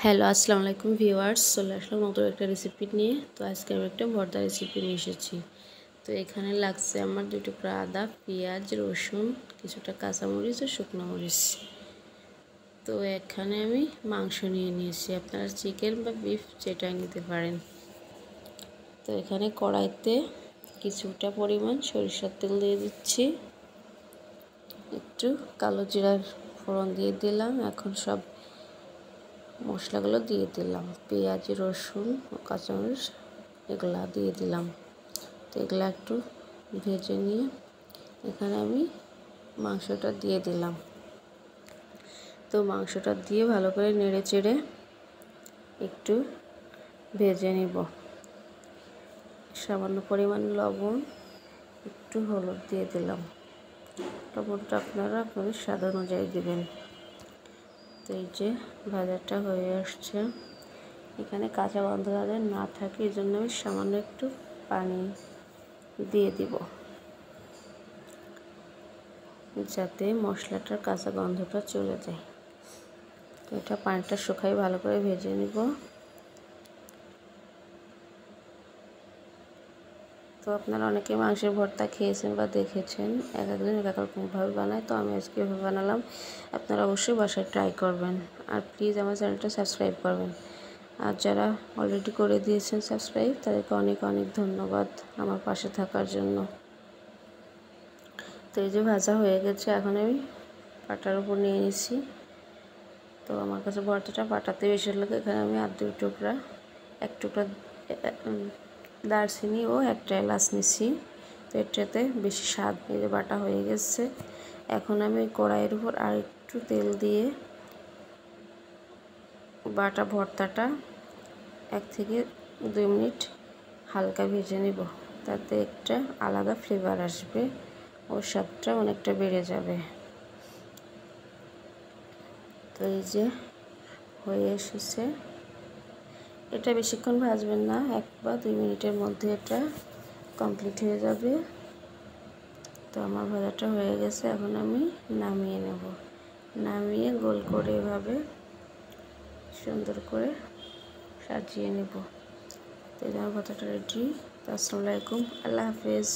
Hello আসসালামু আলাইকুম viewers, চলে আসলাম নতুন একটা রেসিপি নিয়ে। তো আজকে আমি একটা ভর্তা রেসিপি নিয়ে এসেছি। তো এখানে লাগছে আমার 2 টুকরা আদা, পেঁয়াজ, রসুন, কিছুটা কাঁচামরিচ ও শুকনো মরিচ। তো এখানে আমি মাংস নিয়ে নিয়েছি, আপনারা চিকেন বা বিফ যেটাই নিতে পারেন। তো এখানে কড়াইতে কিছুটা পরিমাণ সরিষার তেল দিয়ে দিচ্ছি, একটু কালো জিরার ফোড়ন দিয়ে দিলাম। এখন সব মশলাগুলো দিয়ে দিলাম, পেঁয়াজ, রসুন ও কাঁচামরিচ এগুলা দিয়ে দিলাম। তো এগুলা একটু ভেজে নিয়ে এখানে আমি মাংসটা দিয়ে দিলাম। তো মাংসটা দিয়ে ভালো করে নেড়ে চেড়ে একটু ভেজে নিব। সামান্য পরিমাণ লবণ, একটু হলুদ দিয়ে দিলাম। লবণটা আপনারা আপনাদের স্বাদ অনুযায়ী দেবেন। তো এই যে ভাজাটা হয়ে আসছে, এখানে কাঁচা গন্ধ যাতে না থাকে এই জন্য আমি সামান্য একটু পানি দিয়ে দিব, যাতে মশলাটার কাঁচা গন্ধটা চলে যায়। তো এটা পানিটা শুকাই ভালো করে ভেজে নিব। তো আপনারা অনেকে মাংসের ভর্তা খেয়েছেন বা দেখেছেন, এক একদিন এক এক রকমভাবে বানায়। তো আমি আজকে এভাবে বানালাম, আপনারা অবশ্যই বাসায় ট্রাই করবেন। আর প্লিজ আমার চ্যানেলটা সাবস্ক্রাইব করবেন। আর যারা অলরেডি করে দিয়েছেন সাবস্ক্রাইব, তাদেরকে অনেক অনেক ধন্যবাদ আমার পাশে থাকার জন্য। তো এই যে ভাজা হয়ে গেছে, এখন আমি পাটার উপর নিয়ে নিছি। তো আমার কাছে ভর্তাটা পাটাতে বেশি লাগে। এখানে আমি আর 2 টুকরা, 1 টুকরা দারচিনি ও 1টা এলাচ নিছি। তো এটাতে বেশি স্বাদ, এই যে বাটা হয়ে গেছে। এখন আমি কড়াইয়ের উপর আর একটু তেল দিয়ে বাটা ভর্তাটা 1 থেকে 2 মিনিট হালকা ভেজে নিব, তাতে একটা আলাদা ফ্লেভার আসবে ও স্বাদটা অনেকটা বেড়ে যাবে। তো এই যে হয়ে এসেছে, এটা বেশিক্ষণ ভাজবেন না, 1 বা 2 মিনিটের মধ্যে এটা কমপ্লিট হয়ে যাবে। তো আমার ভাজাটা হয়ে গেছে, এখন আমি নামিয়ে নেব। নামিয়ে গোল করে এভাবে সুন্দর করে সাজিয়ে নেব। তো আমার ভাজাটা রেডি। তো আসসালামু আলাইকুম, আল্লাহ হাফেজ।